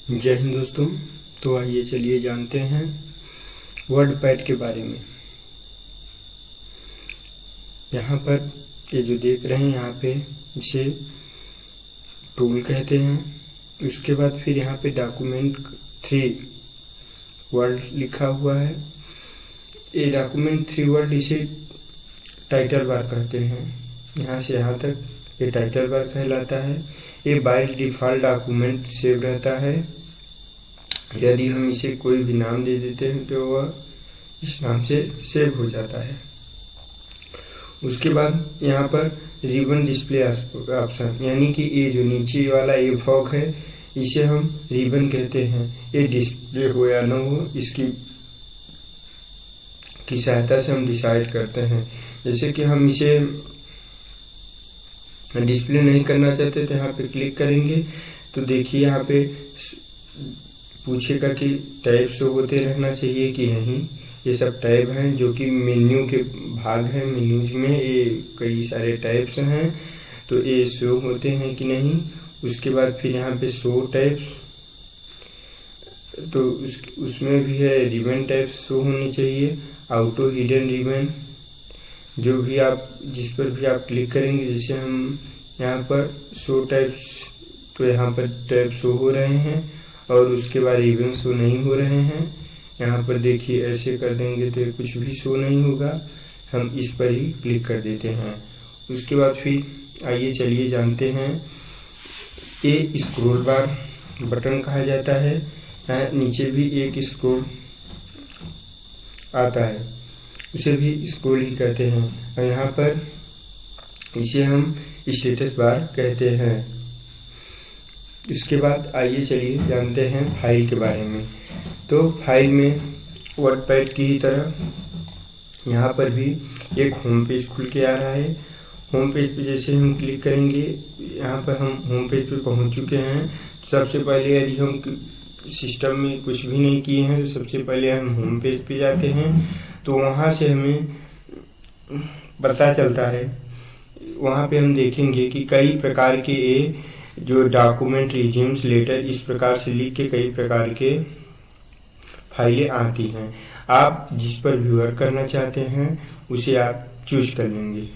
जय हिंद दोस्तों। तो आइए चलिए जानते हैं वर्डपैड के बारे में। यहाँ पर ये जो देख रहे हैं यहाँ पे इसे टूल कहते हैं। उसके बाद फिर यहाँ पे डॉक्यूमेंट 3 वर्ड लिखा हुआ है। ये डॉक्यूमेंट 3 वर्ड इसे टाइटल बार कहते हैं। यहाँ से यहाँ तक ये टाइटल बार कहलाता है। ये बाय डिफ़ॉल्ट डॉक्यूमेंट सेव रहता है। यदि हम इसे कोई भी नाम दे देते हैं तो वह इस नाम से सेव हो जाता है। उसके बाद यहाँ पर रिबन डिस्प्ले ऑप्शन, यानी कि ये जो नीचे वाला ये फॉग है इसे हम रिबन कहते हैं। ये डिस्प्ले हो या ना हो इसकी सहायता से हम डिसाइड करते हैं। जैसे कि हम इसे डिस्प्ले नहीं करना चाहते तो यहाँ पे क्लिक करेंगे तो देखिए यहाँ पे पूछेगा कि टैब शो होते रहना चाहिए कि नहीं। ये सब टैब हैं जो कि मेन्यू के भाग हैं। मेन्यूज में ये कई सारे टैब्स हैं तो ये शो होते हैं कि नहीं। उसके बाद फिर यहाँ पे शो टैब्स, तो उसमें भी है रिबन टैब्स शो होनी चाहिए। ऑटो हिडन रिबन, जो भी आप जिस पर भी आप क्लिक करेंगे, जैसे हम यहाँ पर शो टैब्स, तो यहाँ पर टैब शो हो रहे हैं और उसके बाद रिबन शो नहीं हो रहे हैं। यहाँ पर देखिए ऐसे कर देंगे तो कुछ भी शो नहीं होगा। हम इस पर ही क्लिक कर देते हैं। उसके बाद फिर आइए चलिए जानते हैं ये स्क्रॉल बार बटन कहा जाता है। यहाँ नीचे भी एक स्क्रॉल आता है, उसे भी स्क्रॉल ही कहते हैं। और यहाँ पर इसे हम स्टेटस बार कहते हैं। इसके बाद आइए चलिए जानते हैं फाइल के बारे में। तो फाइल में वर्डपैड की ही तरह यहाँ पर भी एक होम पेज खुल के आ रहा है। होम पेज पे जैसे हम क्लिक करेंगे, यहाँ पर हम होम पेज पे पहुँच चुके हैं। सबसे पहले यदि हम सिस्टम में कुछ भी नहीं किए हैं तो सबसे पहले हम होम पेज पे जाते हैं। तो वहाँ से हमें पता चलता है, वहाँ पे हम देखेंगे कि कई प्रकार के जो डॉक्यूमेंट रिज्यूम्स लेटर इस प्रकार से लिख के कई प्रकार के फाइलें आती हैं। आप जिस पर भी वर्क करना चाहते हैं उसे आप चूज कर लेंगे।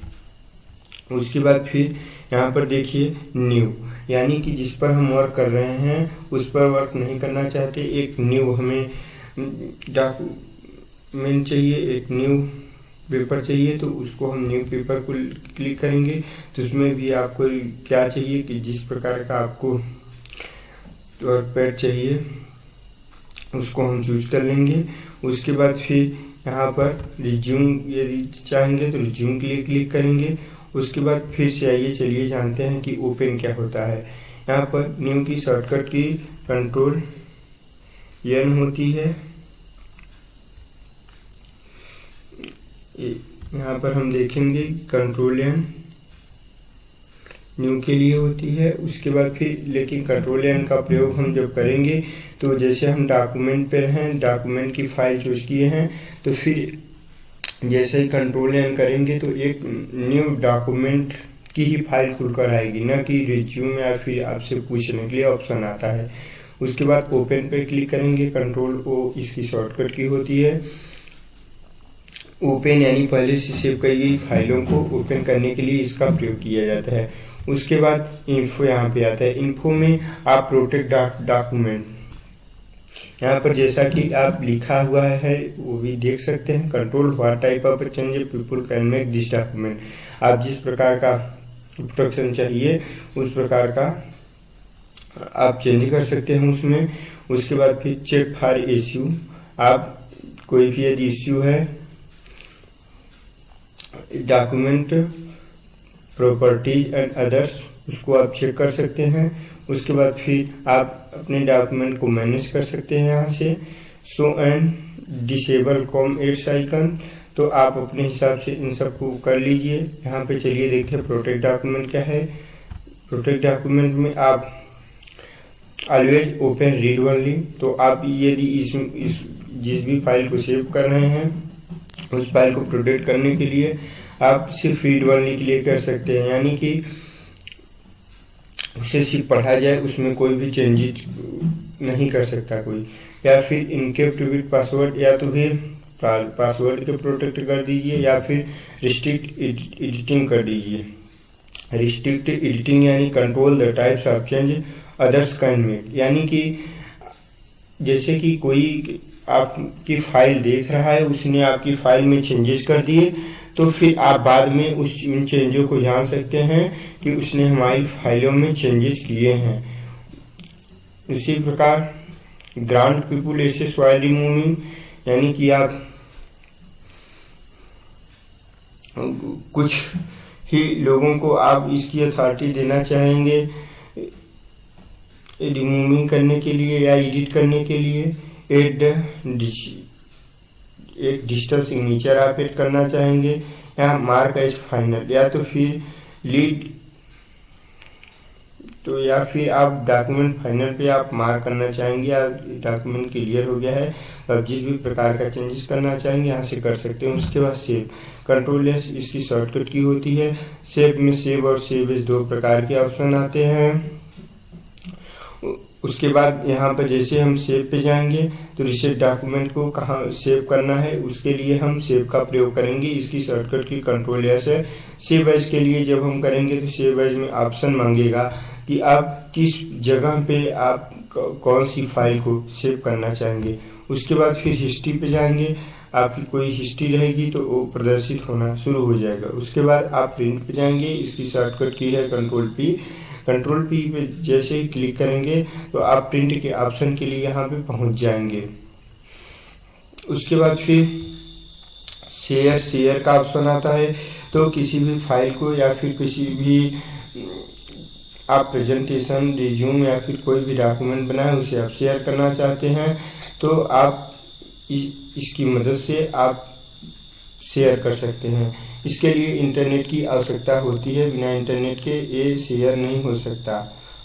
उसके बाद फिर यहाँ पर देखिए न्यू, यानी कि जिस पर हम वर्क कर रहे हैं उस पर वर्क नहीं करना चाहते, एक न्यू हमें डॉक्यूमेंट चाहिए, एक न्यू पेपर चाहिए, तो उसको हम न्यू पेपर को क्लिक करेंगे। तो उसमें भी आपको क्या चाहिए कि जिस प्रकार का आपको वर्कपैड चाहिए उसको हम चूज कर लेंगे। उसके बाद फिर यहाँ पर रिज्यूम यदि चाहेंगे तो रिज्यूम के लिए क्लिक करेंगे। उसके बाद फिर से आइए चलिए जानते हैं कि ओपन क्या होता है। यहाँ पर न्यू की शॉर्टकट की कंट्रोल एन होती है। यहाँ पर हम देखेंगे कंट्रोल एन न्यू के लिए होती है। उसके बाद फिर लेकिन कंट्रोल एन का प्रयोग हम जब करेंगे तो जैसे हम डॉक्यूमेंट पर हैं, डॉक्यूमेंट की फाइल चूज किए हैं, तो फिर जैसे ही कंट्रोल एन करेंगे तो एक न्यू डॉक्यूमेंट की ही फाइल खुलकर आएगी, ना कि रिज्यूम या फिर आपसे पूछने के लिए ऑप्शन आता है। उसके बाद ओपन पे क्लिक करेंगे। कंट्रोल ओ इसकी शॉर्टकट की होती है। ओपन यानी पहले से सेव की गई फाइलों को ओपन करने के लिए इसका प्रयोग किया जाता है। उसके बाद इन्फो यहाँ पे आता है। इन्फो में आप प्रोटेक्ट डॉक्यूमेंट, यहाँ पर जैसा कि आप लिखा हुआ है वो भी देख सकते हैं। Control what type of change people can make this document, आप जिस प्रकार का प्रोटेक्शन चाहिए उस प्रकार का आप चेंज कर सकते हैं उसमें। उसके बाद फिर चेक फॉर इश्यू, आप कोई भी यदि इश्यू है डॉक्यूमेंट प्रॉपर्टीज एंड अदर्स, उसको आप चेक कर सकते हैं। उसके बाद फिर आप अपने डॉक्यूमेंट को मैनेज कर सकते हैं यहाँ से। Show and disable com ads icon, तो आप अपने हिसाब से इन सबको कर लीजिए। यहाँ पे चलिए देखते हैं प्रोटेक्ट डॉक्यूमेंट क्या है। प्रोटेक्ट डॉक्यूमेंट में आप ऑलवेज ओपन रीड ओनली, तो आप यदि इस जिस भी फाइल को सेव कर रहे हैं उस फाइल को प्रोटेक्ट करने के लिए आप सिर्फ रीड ओनली के लिए कर सकते हैं, यानी कि उसे सिर्फ पढ़ा जाए, उसमें कोई भी चेंजेस नहीं कर सकता कोई। या फिर इनक्रिप्ट विद पासवर्ड, या तो फिर पासवर्ड के प्रोटेक्ट कर दीजिए, या फिर रिस्ट्रिक्ट एडिटिंग कर दीजिए। रिस्ट्रिक्ट एडिटिंग यानी control the types of change others can make, यानी कि जैसे कि कोई आपकी फाइल देख रहा है, उसने आपकी फाइल में चेंजेस कर दिए, तो फिर आप बाद में उन चेंजों को जान सकते हैं कि उसने हमारी फाइलों में चेंजेस किए हैं। इसी प्रकार grant people access while removing, यानी कि आप कुछ ही लोगों को आप इसकी अथॉरिटी देना चाहेंगे रिमूविंग करने के लिए या एडिट करने के लिए। एक डिजिटल सिग्नेचर आप ऐड करना चाहेंगे, या मार्क एज फाइनल, या तो फिर लीड, तो या फिर आप डॉक्यूमेंट फाइनल पे आप मार्क करना चाहेंगे, आप डॉक्यूमेंट क्लियर हो गया है। तो आप जिस भी प्रकार का चेंजेस करना चाहेंगे यहाँ से कर सकते हैं। उसके बाद सेव, कंट्रोल एस इसकी शॉर्टकट की होती है। सेव में सेव और सेव एज दो प्रकार के ऑप्शन आते हैं। उसके बाद यहाँ पर जैसे हम सेव पे जाएंगे तो रिसेट डॉक्यूमेंट को कहाँ सेव करना है, उसके लिए हम सेव का प्रयोग करेंगे। इसकी शॉर्टकट की कंट्रोल एस है। सेव एज के लिए जब हम करेंगे तो सेव एज में ऑप्शन मांगेगा कि आप किस जगह पे आप कौन सी फाइल को सेव करना चाहेंगे। उसके बाद फिर हिस्ट्री पे जाएंगे, आपकी कोई हिस्ट्री रहेगी तो वो प्रदर्शित होना शुरू हो जाएगा। उसके बाद आप प्रिंट पे जाएंगे, इसकी शॉर्टकट की है कंट्रोल पी। कंट्रोल पी पे जैसे ही क्लिक करेंगे तो आप प्रिंट के ऑप्शन के लिए यहाँ पे पहुँच जाएंगे। उसके बाद फिर शेयर का ऑप्शन आता है। तो किसी भी फाइल को या फिर किसी भी आप प्रेजेंटेशन, रिज्यूम या फिर कोई भी डॉक्यूमेंट बनाए उसे आप शेयर करना चाहते हैं तो आप इसकी मदद से आप शेयर कर सकते हैं। इसके लिए इंटरनेट की आवश्यकता होती है, बिना इंटरनेट के ये शेयर नहीं हो सकता।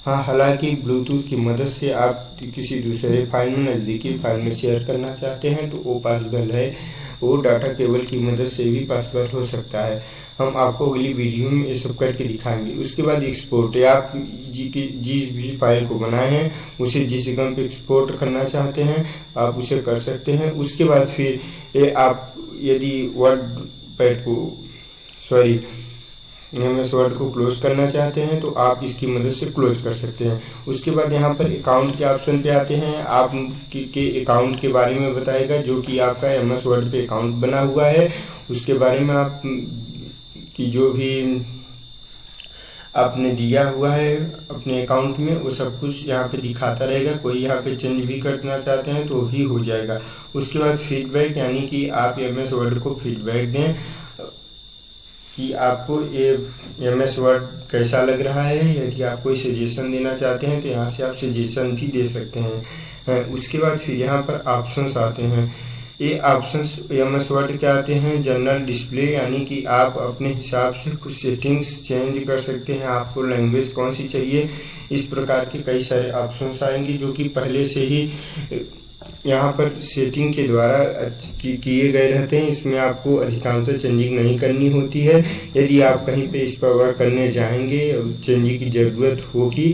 हाँ, हालांकि ब्लूटूथ की मदद से आप किसी दूसरे फाइल में, नज़दीकी फाइल में शेयर करना चाहते हैं तो वो पॉसिबल है, वो डाटा केबल की मदद से भी पॉसिबल हो सकता है। हम आपको अगली वीडियो में ये सब करके दिखाएंगे। उसके बाद एक्सपोर्ट, आप जिस भी फाइल को बनाए हैं उसे जिस जगह पे एक्सपोर्ट करना चाहते हैं आप उसे कर सकते हैं। उसके बाद फिर ये आप यदि MS वर्ड को क्लोज करना चाहते हैं तो आप इसकी मदद से क्लोज कर सकते हैं। उसके बाद यहाँ पर अकाउंट के ऑप्शन पे आते हैं। आप के अकाउंट के बारे में बताएगा, जो कि आपका MS वर्ड पे अकाउंट बना हुआ है उसके बारे में आप कि जो भी आपने दिया हुआ है अपने अकाउंट में वो सब कुछ यहाँ पे दिखाता रहेगा। कोई यहाँ पे चेंज भी करना चाहते हैं तो भी हो जाएगा। उसके बाद फीडबैक, यानी कि आप MS वर्ड को फीडबैक दें कि आपको ये MS वर्ड कैसा लग रहा है। यदि आप कोई सजेशन देना चाहते हैं तो यहाँ से आप सजेशन भी दे सकते हैं। उसके बाद फिर यहाँ पर ऑप्शंस आते हैं। ये ऑप्शंस MS वर्ड के आते हैं। जनरल डिस्प्ले, यानी कि आप अपने हिसाब से कुछ सेटिंग्स चेंज कर सकते हैं, आपको लैंग्वेज कौन सी चाहिए, इस प्रकार के कई सारे ऑप्शंस आएंगे जो कि पहले से ही यहाँ पर सेटिंग के द्वारा किए गए रहते हैं। इसमें आपको अधिकांशतः चेंजिंग नहीं करनी होती है। यदि आप कहीं पे इस पर वर्क करने जाएंगे, चेंजिंग की ज़रूरत होगी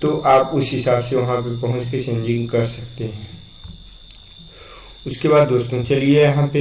तो आप उस हिसाब से वहाँ पे पहुँच के चेंजिंग कर सकते हैं। उसके बाद दोस्तों चलिए यहाँ पे